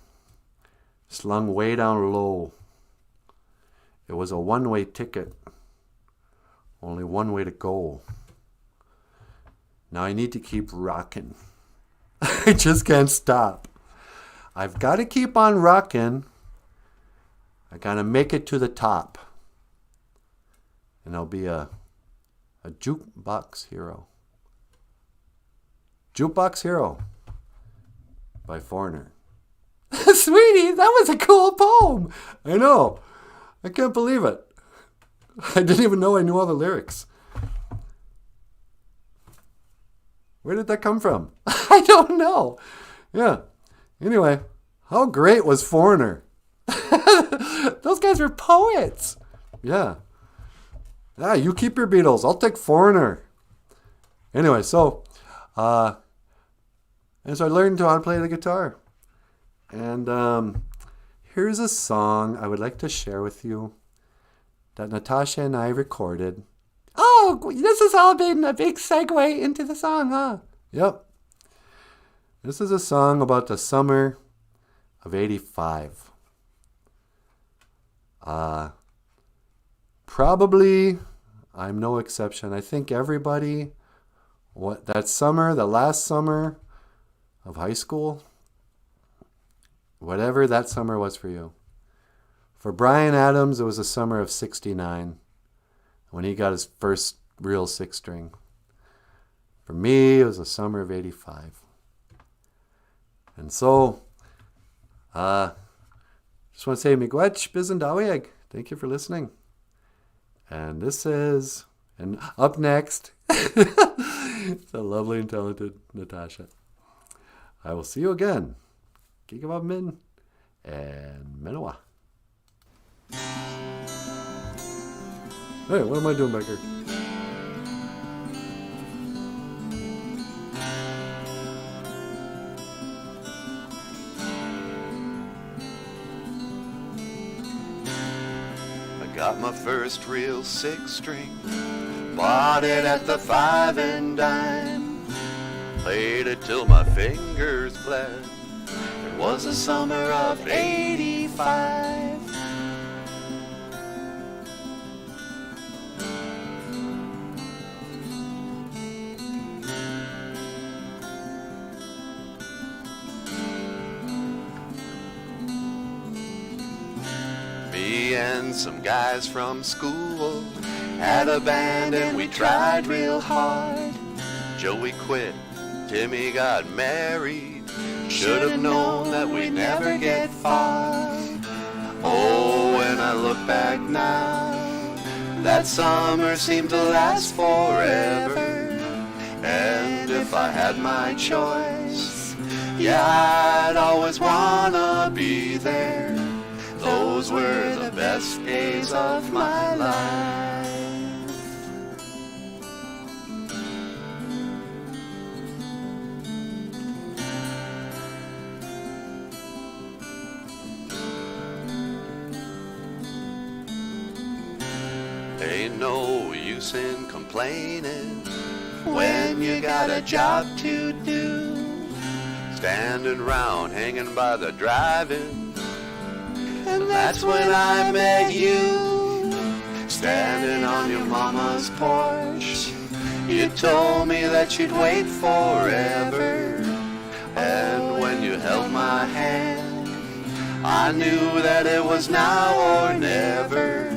slung way down low, it was a one-way ticket. Only one way to go. Now I need to keep rocking. I just can't stop. I've got to keep on rocking. I got to make it to the top. And I'll be a jukebox hero. Jukebox Hero by Foreigner. Sweetie, that was a cool poem. I know. I can't believe it. I didn't even know I knew all the lyrics. Where did that come from? I don't know. Yeah. Anyway, how great was Foreigner? Those guys were poets. Yeah. Yeah, you keep your Beatles. I'll take Foreigner. Anyway, so I learned how to play the guitar. And here's a song I would like to share with you that Natasha and I recorded. Oh, this has all been a big segue into the song, huh? Yep. This is a song about the summer of 85. Probably, I'm no exception. I think everybody, that summer, the last summer of high school, whatever that summer was for you. For Bryan Adams, it was the summer of 69 when he got his first real six string. For me, it was the summer of 85. And so, just want to say, miigwech bizendawieg. Thank you for listening. And up next, the lovely and talented Natasha. I will see you again. Gigabab Min and Menoa. Hey, what am I doing back here? Got my first real six string, bought it at the 5 and dime, played it till my fingers bled. It was the summer of 85. Me and some guys from school had a band and we tried real hard. Joey quit, Timmy got married. Should have known that we'd never get far. Oh, when I look back now, that summer seemed to last forever. And if I had my choice, yeah, I'd always wanna be there. Those were the best days of my life. Ain't no use in complaining when you got a job to do. Standing round hanging by the drive-in. And that's when I met you, standing on your mama's porch. You told me that you'd wait forever. And when you held my hand, I knew that it was now or never.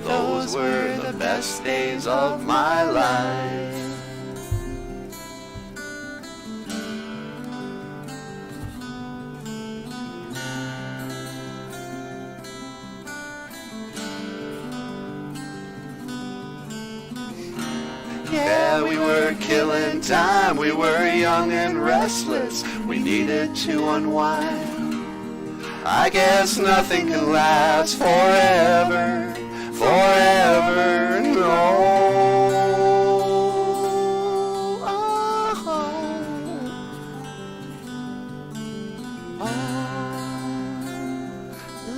Those were the best days of my life. Yeah, we were killing time, we were young and restless, we needed to unwind. I guess nothing can last forever, forever, no.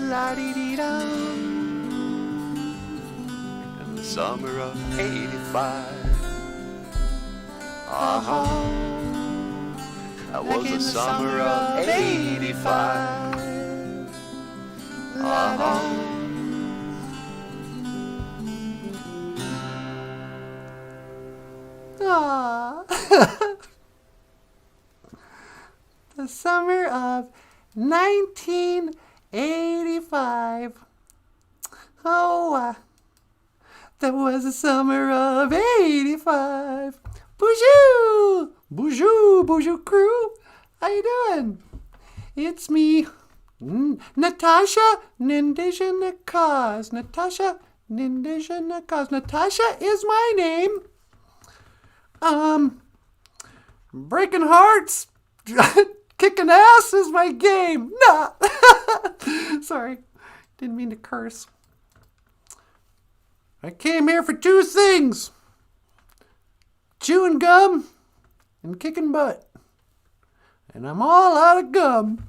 La-dee-dee-dum. In the summer of 85. That was the summer of 85. The summer of 1985. That was the summer of 85. Bonjour! Bonjour, bonjour crew. How you doing? It's me, Natasha Nindijanakaz. Natasha Nindijanakaz. Natasha is my name. breaking hearts, kicking ass is my game. Nah. Sorry. Didn't mean to curse. I came here for two things. Chewing gum and kicking butt. And I'm all out of gum.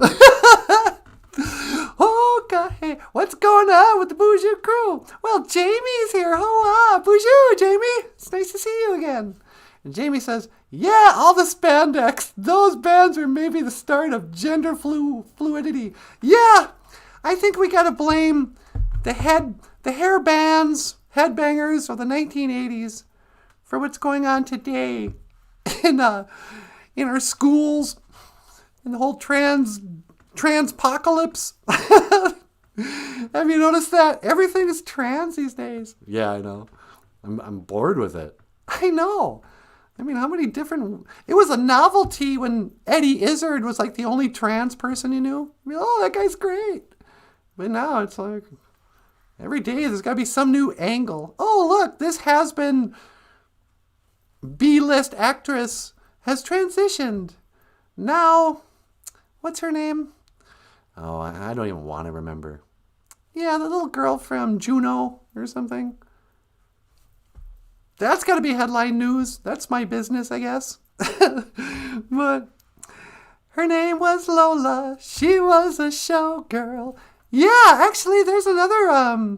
Oh, God. Hey, what's going on with the Boozhoo crew? Well, Jamie's here. Hola. Boozhoo, Jamie. It's nice to see you again. And Jamie says, yeah, all the spandex. Those bands are maybe the start of gender fluidity. Yeah, I think we got to blame the hair bands, headbangers of the 1980s for what's going on today in our schools, and the whole transpocalypse. Have you noticed that? Everything is trans these days. Yeah, I know. I'm bored with it. I know. I mean, how many different... It was a novelty when Eddie Izzard was like the only trans person you knew. I mean, oh, that guy's great. But now it's like... Every day there's got to be some new angle. Oh, look, this has-been B-list actress has transitioned. Now, what's her name? Oh, I don't even want to remember. Yeah, the little girl from Juno or something. That's got to be headline news. That's my business, I guess. But her name was Lola. She was a showgirl. Yeah, actually, there's another,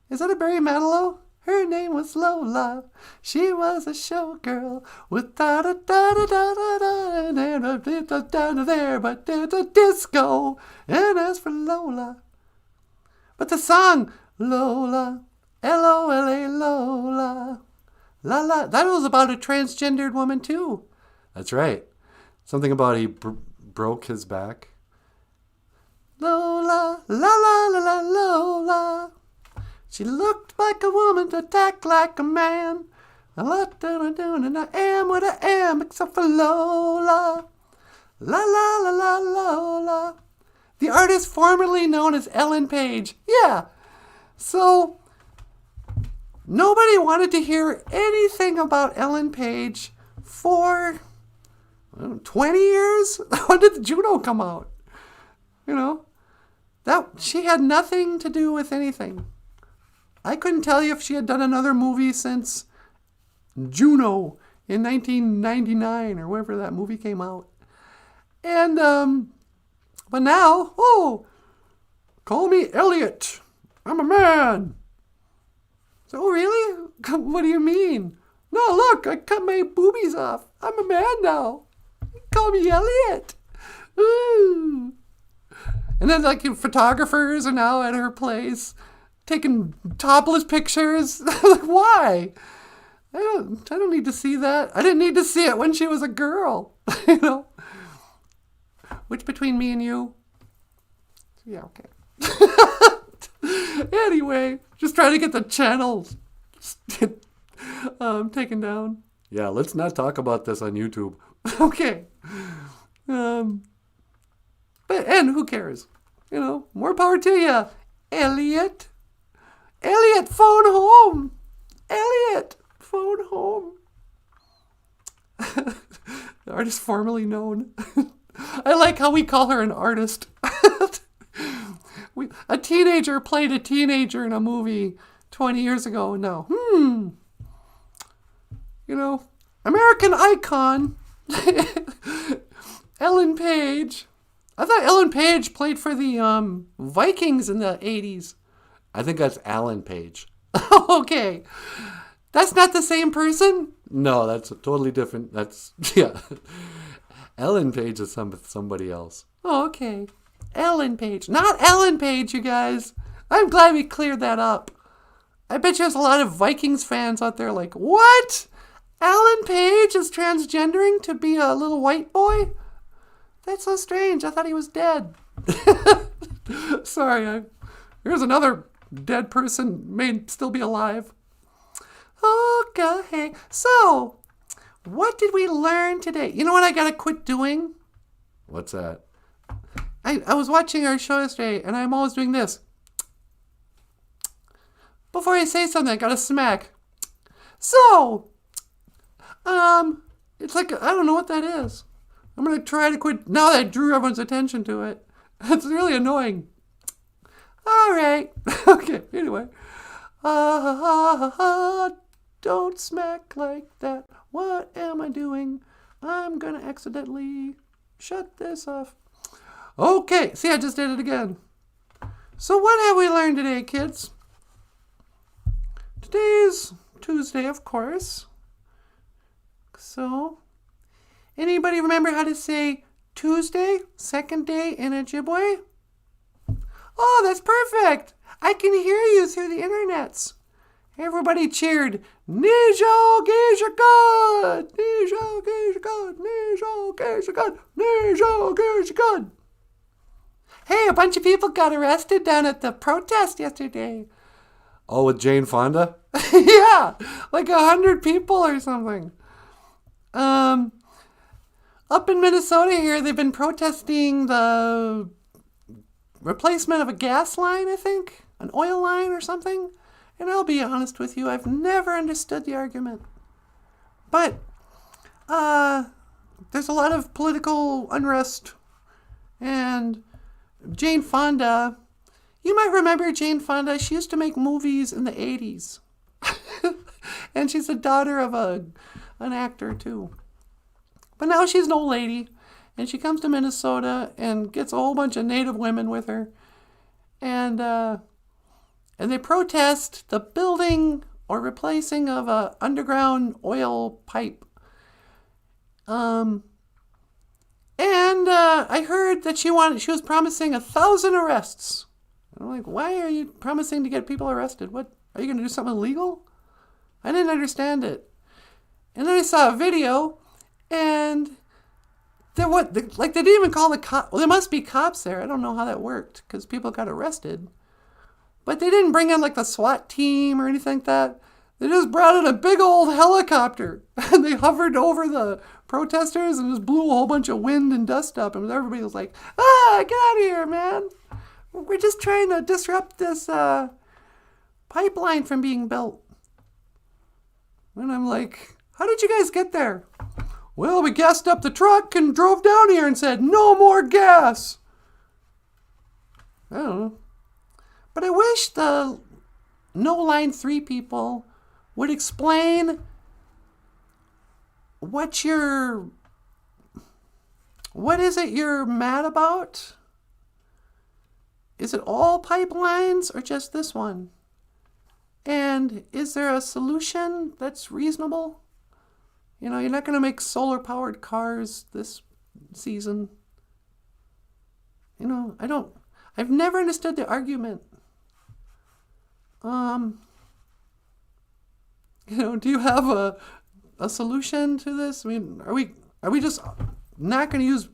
is that a Barry Manilow? Her name was Lola. She was a showgirl with da-da-da-da-da-da-da there, but there's a disco. And as for Lola. But the song, Lola, L-O-L-A, Lola, la la, that was about a transgendered woman too. That's right. Something about he broke his back. Lola, la la la la Lola. She looked like a woman to act like a man. And I am what I am, except for Lola. La la la la Lola. The artist formerly known as Ellen Page. Yeah. So, nobody wanted to hear anything about Ellen Page for 20 years? When did the Juno come out? You know? That she had nothing to do with anything. I couldn't tell you if she had done another movie since Juno in 1999 or whenever that movie came out. And, but now, oh, call me Elliot. I'm a man. So, oh, really? What do you mean? No, look, I cut my boobies off. I'm a man now. Call me Elliot. Ooh. And then, like, photographers are now at her place taking topless pictures. Like, why? I don't need to see that. I didn't need to see it when she was a girl. You know? Which between me and you? Yeah, okay. Anyway, just trying to get the channels taken down. Yeah, let's not talk about this on YouTube. Okay. And who cares? You know, more power to you, Elliot. Elliot, phone home. Elliot, phone home. The artist formerly known. I like how we call her an artist. A teenager played a teenager in a movie 20 years ago. Now, you know, American icon, Ellen Page. I thought Ellen Page played for the Vikings in the 80s. I think that's Alan Page. Okay. That's not the same person? No, that's totally different. That's, yeah. Ellen Page is somebody else. Oh, okay. Ellen Page. Not Ellen Page, you guys. I'm glad we cleared that up. I bet you there's a lot of Vikings fans out there like, what? Alan Page is transgendering to be a little white boy? That's so strange. I thought he was dead. Sorry. Here's another dead person may still be alive. Okay. So, what did we learn today? You know what I gotta quit doing? What's that? I was watching our show yesterday, and I'm always doing this. Before I say something, I gotta smack. So, It's like, I don't know what that is. I'm going to try to quit now that I drew everyone's attention to it. It's really annoying. All right. Okay, anyway. Don't smack like that. What am I doing? I'm going to accidentally shut this off. Okay, see, I just did it again. So what have we learned today, kids? Today's Tuesday, of course. So, anybody remember how to say Tuesday, second day in Ojibwe? Oh, that's perfect. I can hear you through the internets. Everybody cheered, Nijo Gishagad! Nijo Gishagad! Nijo Gishagad! Nijo Gishagad! Hey, a bunch of people got arrested down at the protest yesterday. Oh, with Jane Fonda? Yeah, like 100 people or something. Up in Minnesota here, they've been protesting the replacement of a gas line, I think, an oil line or something. And I'll be honest with you, I've never understood the argument. But there's a lot of political unrest. And Jane Fonda, you might remember Jane Fonda. She used to make movies in the 80s. And she's the daughter of an actor, too. But now she's an old lady. And she comes to Minnesota and gets a whole bunch of Native women with her. And they protest the building or replacing of a underground oil pipe. I heard that she was promising 1,000 arrests. And I'm like, why are you promising to get people arrested? What, are you going to do something illegal? I didn't understand it. And then I saw a video, and they didn't even call the cops. Well, there must be cops there. I don't know how that worked because people got arrested. But they didn't bring in like the SWAT team or anything like that. They just brought in a big old helicopter and they hovered over the protesters and just blew a whole bunch of wind and dust up. And everybody was like, get out of here, man. We're just trying to disrupt this pipeline from being built. And I'm like, how did you guys get there? Well, we gassed up the truck and drove down here and said, no more gas. I don't know. But I wish the No Line 3 people would explain what is it you're mad about? Is it all pipelines or just this one? And is there a solution that's reasonable? You know, you're not going to make solar-powered cars this season. You know, I've never understood the argument. You know, do you have a solution to this? I mean, are we just not going to use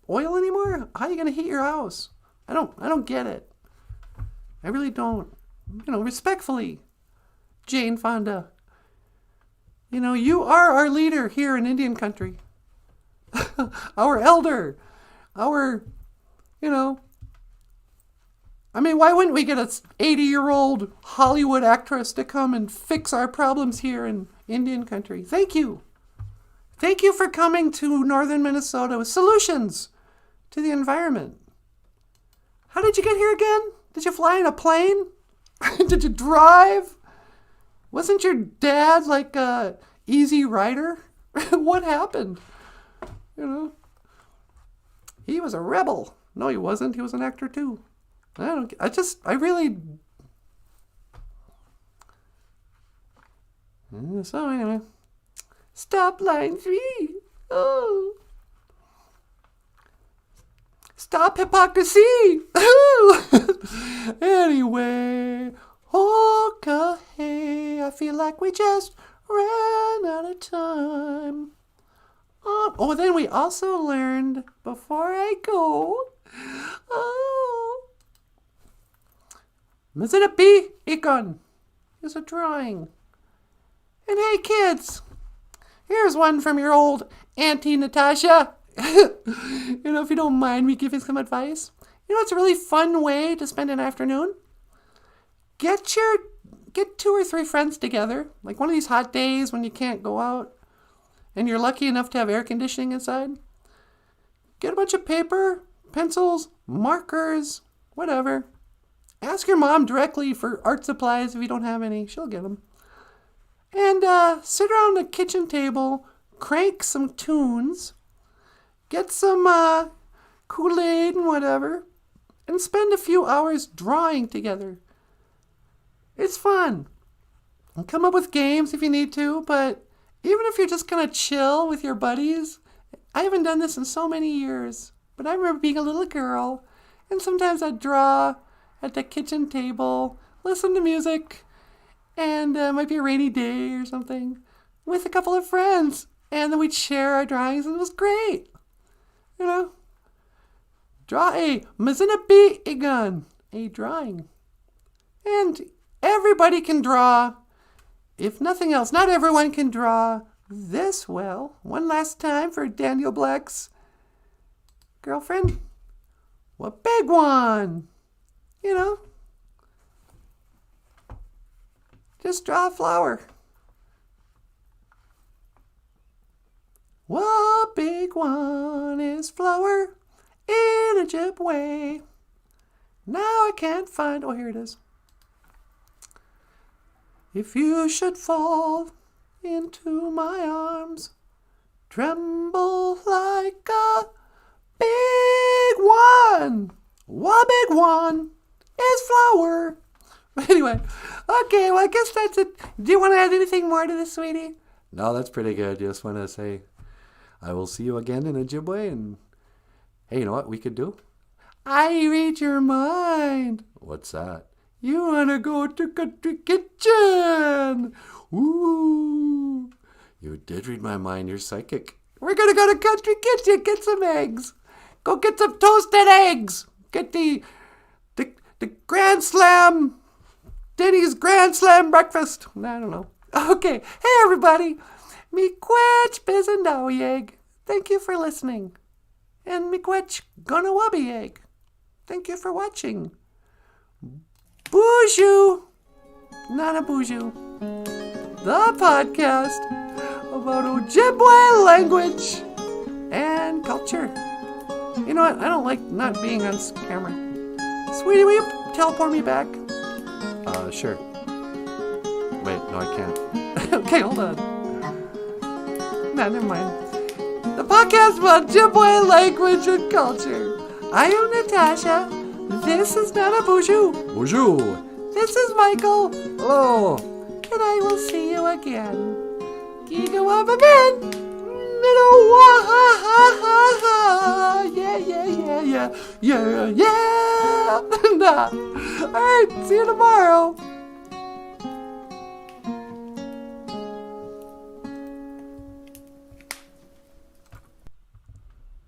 oil anymore? How are you going to heat your house? I don't get it. I really don't. You know, respectfully, Jane Fonda. You know, you are our leader here in Indian country. Our elder. You know. I mean, why wouldn't we get an 80-year-old Hollywood actress to come and fix our problems here in Indian country? Thank you. Thank you for coming to northern Minnesota with solutions to the environment. How did you get here again? Did you fly in a plane? Did you drive? Wasn't your dad like a easy rider? What happened? You know, he was a rebel. No, he wasn't. He was an actor too. I really. So anyway, stop line 3. Oh. Stop hypocrisy. Anyway, okay, I feel like we just ran out of time. Oh, then we also learned before I go. Mazinapi Ikon is a drawing. And hey, kids, here's one from your old Auntie Natasha. You know, if you don't mind me giving some advice. You know, it's a really fun way to spend an afternoon. Get 2 or 3 friends together, like one of these hot days when you can't go out, and you're lucky enough to have air conditioning inside, get a bunch of paper, pencils, markers, whatever. Ask your mom directly for art supplies if you don't have any. She'll get them. And sit around the kitchen table, crank some tunes, get some Kool-Aid and whatever, and spend a few hours drawing together. It's fun. And come up with games if you need to, but even if you're just going to chill with your buddies, I haven't done this in so many years, but I remember being a little girl, and sometimes I'd draw at the kitchen table, listen to music, and it might be a rainy day or something, with a couple of friends, and then we'd share our drawings, and it was great. You know, draw a Mazinabi-igan, a drawing. And everybody can draw. If nothing else, not everyone can draw this well. One last time for Daniel Black's girlfriend. What big one? You know, just draw a flower. What big one is flower in Ojibwe? Now I can't find, oh, here it is. If you should fall into my arms, tremble like a big one. What big one is flower. Anyway, okay, well, I guess that's it. Do you want to add anything more to this, sweetie? No, that's pretty good. Just want to say I will see you again in Ojibwe, and hey, you know what we could do? I read your mind. What's that? You want to go to Country Kitchen. Ooh, you did read my mind. You're psychic. We're going to go to Country Kitchen, get some eggs. Go get some toasted eggs. Get the Grand Slam, Denny's Grand Slam breakfast. I don't know. Okay. Hey, everybody. Miigwech Bizendawieg. Thank you for listening. And Miigwech Gonawabieg. Thank you for watching. Boozhoo. Not a boozhoo. The podcast about Ojibwe language and culture. You know what? I don't like not being on camera. Sweetie, will you teleport me back? Sure. Wait, no, I can't. Okay, hold on. No, never mind. The podcast about Ojibwe language and culture. I am Natasha. This is Nana Boozhoo. Boozhoo. This is Michael. Hello. And I will see you again. Gigawabaman. Yeah. All right, see you tomorrow.